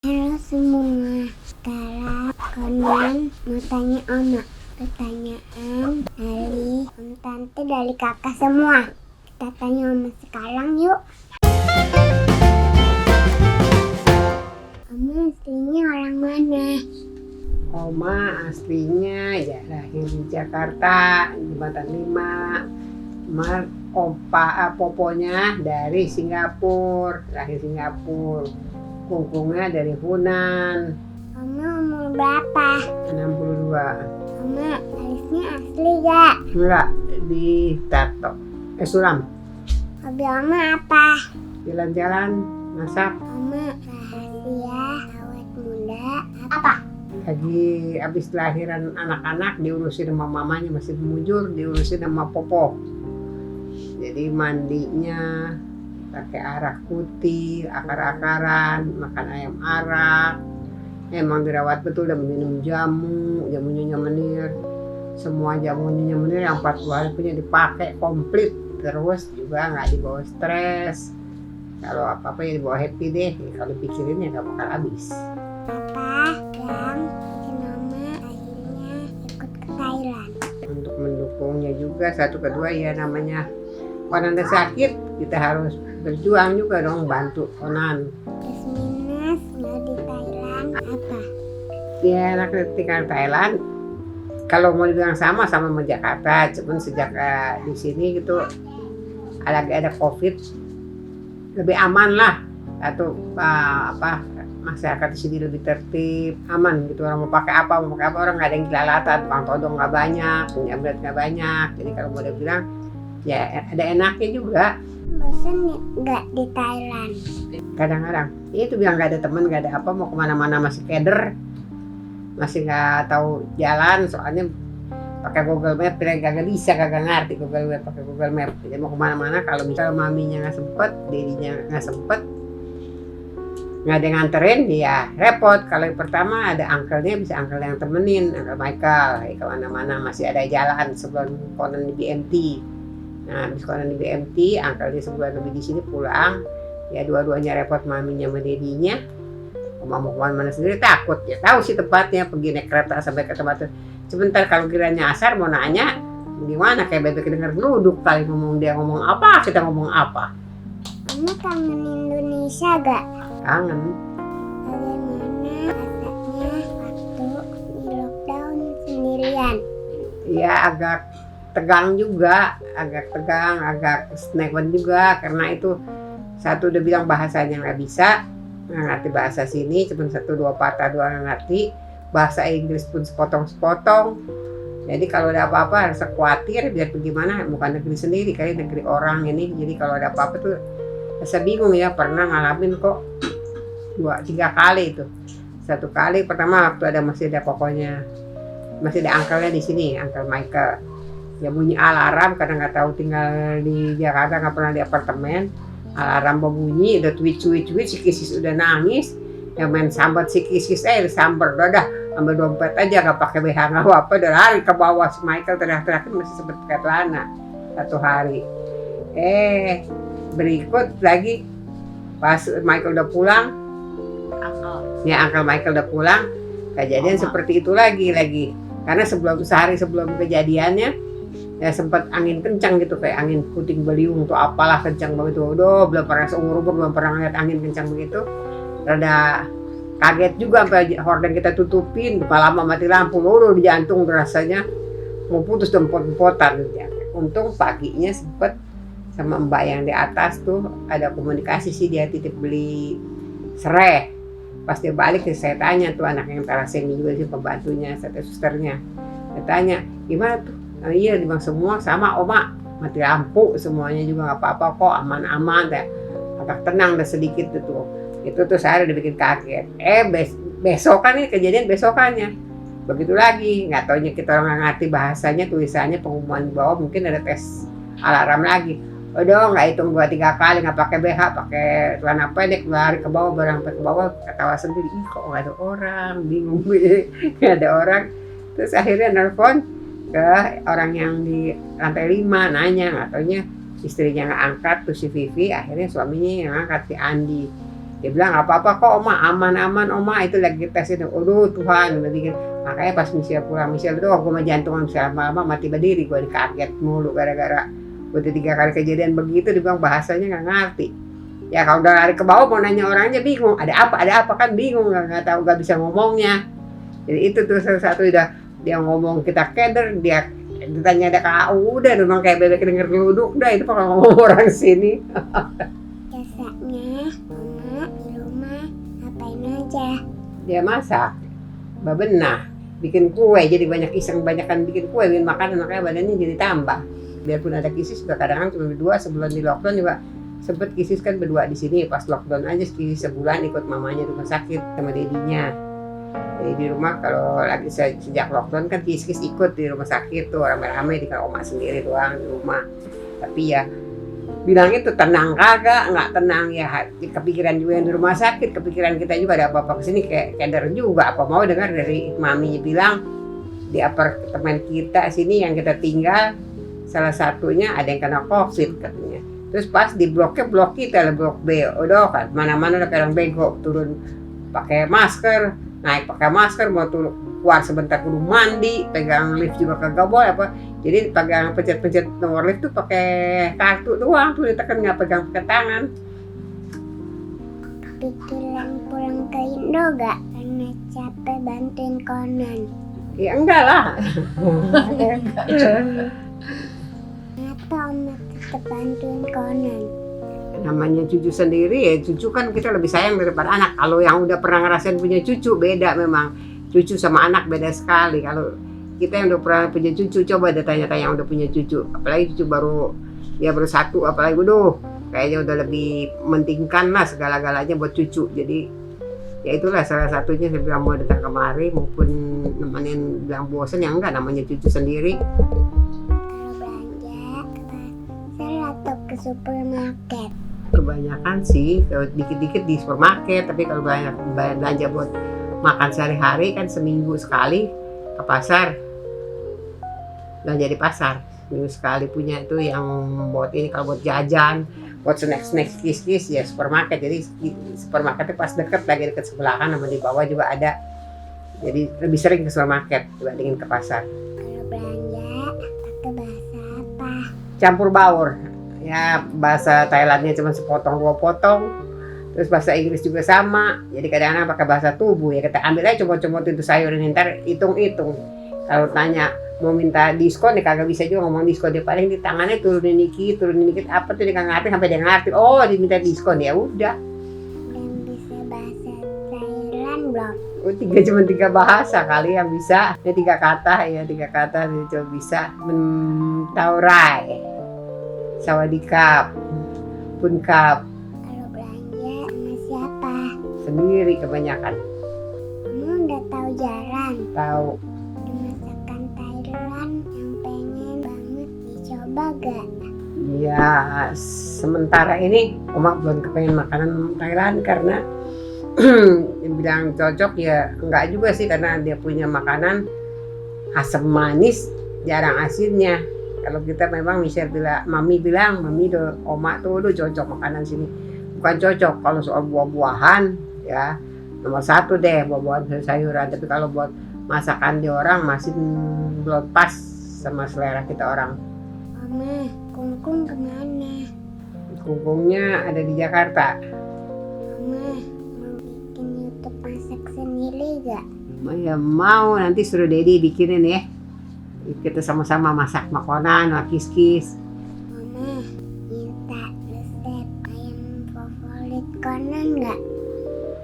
Halo semua, sekarang Konan mau tanya Oma pertanyaan dari Om Tante dari kakak semua. Kita tanya Oma sekarang yuk. Oma aslinya orang mana? Oma aslinya ya lahir di Jakarta, di Jembatan 5. Poponya dari Singapura, lahir Singapura. Kungkungnya dari Hunan. Oma umur berapa? 62. Oma alisnya asli gak? Enggak, di tato. Suram. Hobi Oma apa? Jalan-jalan, masak. Oma rahasia awet muda apa? Lagi habis lahiran anak-anak diurusin sama mamanya, masih mujur, diurusin sama popo. Jadi mandinya pakai arak putih, akar-akaran, makan ayam arak. Emang dirawat betul dan minum jamunya menir. Semua jamunya menir yang 40 hari punya dipakai komplit. Terus juga nggak dibawa stres. Kalau apa-apa ya dibawa happy deh. Kalau pikirin ya nggak bakal habis. Papa dan Mama akhirnya ikut ke Thailand. Untuk mendukungnya juga, satu kedua ya namanya Konan ada sakit, kita harus berjuang juga dong, bantu Konan. Plus minus nggak di Thailand apa? Ya enak tinggal Thailand. Kalau mau dibilang sama sama Jakarta, cuman sejak di sini gitu ada COVID, lebih aman lah. Atau masyarakat di sini lebih tertib, aman gitu. Orang mau pakai apa orang nggak ada yang kelalatan, tukang todong nggak banyak, penyabret nggak banyak. Jadi kalau mau dibilang ya ada enaknya juga. Bosan nggak di Thailand? Kadang-kadang itu bilang nggak ada teman, nggak ada apa, mau kemana-mana masih keder, masih nggak tahu jalan, soalnya pakai Google Map kagak bisa, kagak ngerti Google Map, pakai Google Map. Jadi mau kemana-mana kalau misal maminya nggak sempet, dedinya nggak sempet, nggak ada yang nganterin, ya repot. Kalau yang pertama ada uncle-nya, bisa uncle yang temenin, Uncle Michael, kemana-mana masih ada jalan sebelum Konan di BMT. Nah, habis Konan di BMT, uncle dia sebulan lebih di sini pulang, ya dua-duanya repot, maminya sama dedinya. Mau kemana-mana sendiri takut, ya tahu sih tempatnya, pergi naik kereta sampai ke tempat itu. Sebentar kalau kiranya asar mau nanya, gimana kayak bebek denger geluduk kali dia ngomong apa, kita ngomong apa. Kamu kangen Indonesia gak? Kangen. Bagaimana rasanya waktu di lockdown sendirian? Ya agak tegang juga, agak snackman juga, karena itu satu udah bilang bahasanya nggak bisa, nggak ngerti bahasa sini, cuma 1-2 patah doang nggak ngerti, bahasa Inggris pun sepotong-sepotong. Jadi kalau ada apa-apa rasa khawatir, biar bagaimana, bukan negeri sendiri, kali negeri orang ini. Jadi kalau ada apa-apa tuh rasa bingung ya, pernah ngalamin kok 2-3 kali itu. Satu kali pertama waktu masih ada pokoknya, masih ada uncle-nya di sini, Uncle Michael. Ya bunyi alarm karena nggak tahu tinggal di Jakarta, nggak pernah di apartemen. Alarm berbunyi, udah tweet si Kisis udah nangis, yang main sambat si Kisis disamber, udah ambil dompet aja, nggak pakai BH nggak apa, udah lari ke bawah. Si Michael teriak-teriak masih sempet pakai celana 1 hari. Berikut lagi pas Michael udah pulang, Uncle Michael udah pulang, kejadian seperti itu lagi, karena sehari sebelum kejadiannya ya sempat angin kencang gitu, kayak angin puting beliung tuh apalah kencang begitu. Belum pernah seumur umur belum pernah ngeliat angin kencang begitu. Rada kaget juga sampai horden kita tutupin, lama mati lampu, di jantung rasanya mau putus dan pot-potan. Untung paginya sempet sama mbak yang di atas tuh ada komunikasi sih, dia titip beli serai. Pas dia balik saya tanya tuh anak yang thalassemia juga sih, pembantunya, susternya. Saya tanya, gimana tuh? Iya, dimang semua sama Oma, mati lampu semuanya juga nggak apa-apa kok, aman-aman deh. Agak tenang deh sedikit tuh. Itu tuh saya udah bikin kaget. Besokan nih kejadian besokannya. Begitu lagi, nggak taunya kita orang nggak ngerti bahasanya, tulisannya pengumuman di bawah mungkin ada tes alarm lagi. Udah nggak hitung 2-3 kali, nggak pakai BH, pakai celana pendek, lari ke bawah, barang ke bawah, ketawa sendiri. Ih kok nggak ada orang, bingung gue, nggak ada orang. Terus akhirnya nelfon ke orang yang di lantai 5 nanya, nggak taunya istrinya nggak angkat tuh si Vivi, akhirnya suaminya yang angkat si Andi. Dia bilang apa-apa kok Oma, aman-aman Oma, itu lagi tes ini. Aduh Tuhan, udah bikin. Makanya pas Michelle pulang, Michelle doh gue mah jantungan lama-lama mati berdiri, gue dikaget mulu gara-gara udah 3 kali kejadian begitu. Dia bilang bahasanya nggak ngerti. Ya kalau udah lari ke bawah mau nanya orangnya bingung, ada apa kan bingung, nggak tahu, nggak bisa ngomongnya. Jadi itu tuh salah satu dia ngomong kita keder, dia ditanya ada kau udah memang kayak bebek denger geluduk dah itu kalau ngomong orang sini. Biasanya Mama di rumah ngapain aja? Dia masak, bebenah, bikin kue, jadi banyak iseng, banyakan bikin kue, bikin makanan, makanya badannya jadi tambah. Biarpun ada kisis juga kadang-kadang cuma berdua, sebelum di lockdown juga sempet kisis kan berdua di sini, pas lockdown aja kisis sebulan ikut mamanya rumah sakit sama dedinya. Jadi di rumah kalau lagi sejak lockdown kan kisis ikut di rumah sakit tuh rame-rame, di oma sendiri doang di rumah. Tapi ya bilangnya tuh tenang kagak, nggak tenang ya, kepikiran juga yang di rumah sakit, kepikiran kita juga ada apa-apa kesini kayak keder juga. Apa mau dengar dari maminya bilang di apartemen kita sini yang kita tinggal salah satunya ada yang kena COVID katanya. Terus pas di blok kita lah, blok B, udah kan mana-mana udah kadang bego, turun pakai masker, naik pakai masker, mau turun keluar sebentar kudu mandi, pegang lift juga kagak boleh apa. Jadi pegang pencet nomor lift tuh pakai kartu doang, tuh ditekan, nggak pegang pakai tangan. Pikiran pulang ke Indo gak? Karena capek bantuin Conan. Ya enggak lah. Atau Oma tetap bantuin Conan? Namanya cucu sendiri ya, cucu kan kita lebih sayang daripada anak. Kalau yang udah pernah ngerasain punya cucu beda memang. Cucu sama anak beda sekali. Kalau kita yang udah pernah punya cucu, coba deh tanya-tanya yang udah punya cucu. Apalagi cucu baru satu, apalagi kayaknya udah lebih mementingkan lah segala-galanya buat cucu. Jadi ya itulah salah satunya saya bilang mau datang kemari maupun nemenin bilang bosan, yang enggak, namanya cucu sendiri. Kalau belanja ke pasar atau ke supermarket? Kebanyakan sih kalau dikit-dikit di supermarket, tapi kalau belanja buat makan sehari-hari kan seminggu sekali ke pasar, belanja di pasar seminggu sekali punya itu yang buat ini. Kalau buat jajan, buat snack kis ya supermarket. Jadi supermarketnya pas deket sebelah kan, sama di bawah juga ada. Jadi lebih sering ke supermarket dibandingin ke pasar. Kalau belanja pakai bahasa apa? Campur baur. Ya bahasa Thailandnya cuma sepotong 2 potong. Terus bahasa Inggris juga sama. Jadi kadang-kadang pakai bahasa tubuh ya, kita ambil aja comot-comot itu sayur ini, ntar hitung-hitung. Kalau tanya mau minta diskon ya kagak bisa juga ngomong diskon, dia paling di tangannya turunin dikit apa tuh dia nggak ngerti, sampai dia ngerti oh diminta diskon, ya udah. Dan bisa bahasa Thailand belum? Oh, cuma 3 bahasa kali yang bisa. Ya 3 kata dia coba bisa. Mentaurai, sawadikap, punkap. Kalau belanja sama siapa? Sendiri kebanyakan. Kamu udah tahu jalan? Tahu. Ada masakan Thailand yang pengen banget dicoba gak? Ya sementara ini Oma belum kepengen makanan Thailand karena yang bilang cocok ya enggak juga sih, karena dia punya makanan asam manis, jarang asinnya. Kalau kita memang mami bilang Oma tuh cocok makanan sini. Bukan cocok kalau soal buah-buahan ya nomor 1 deh, buah-buahan sayuran. Tapi kalau buat masakan di orang masih belum pas sama selera kita orang. Oma, Kungkung kemana? Kungkungnya ada di Jakarta. Oma, mau bikin YouTube masak sendiri gak? Ya mau, nanti suruh Dedi bikinin ya. Kita sama-sama masak makanan, kis-kis. Mama, minta resep ayam favorit Conan gak?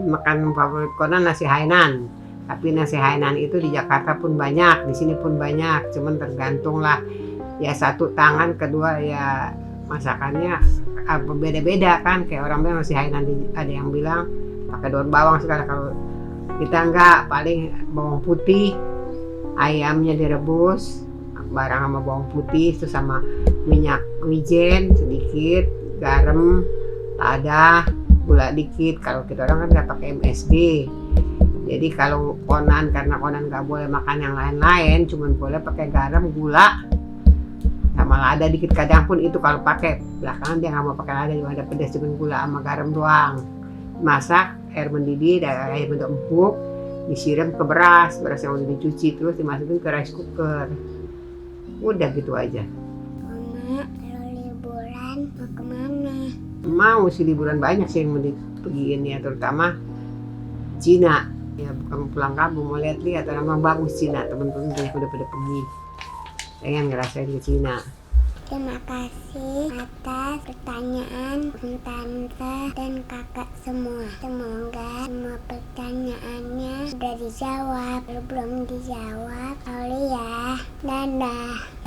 Makan favorit Conan nasi Hainan. Tapi nasi Hainan itu di Jakarta pun banyak, di sini pun banyak. Cuman tergantung lah. Ya satu tangan, kedua ya masakannya beda-beda kan. Kayak orang bilang nasi Hainan ada yang bilang pakai daun bawang segala. Kalau kita enggak, paling bawang putih, ayamnya direbus bareng sama bawang putih, terus sama minyak wijen sedikit, garam, lada, gula dikit. Kalau kita orang kan nggak pakai MSG. Jadi kalau Conan, karena Conan nggak boleh makan yang lain-lain, cuman boleh pakai garam, gula, sama lada dikit. Kadang pun itu kalau pakai, belakangan dia nggak mau pakai lada, cuma ada pedas, cuma gula sama garam doang. masak, air mendidih, dan air bentuk empuk, disiram ke beras yang udah dicuci, terus dimasukin ke rice cooker. Udah gitu aja. Mama, kalau liburan mau kemana? Mau sih liburan, banyak sih yang mau dipergiin ya, terutama Cina. Ya bukan pulang kampung, mau lihat-lihat, orang bagus Cina, temen-temen udah pada pergi. Pengen ngerasain ke Cina. Terima kasih atas pertanyaan tante dan kakak semua. Semoga semua pertanyaannya sudah dijawab. Kalau belum dijawab, sorry ya. Dadah.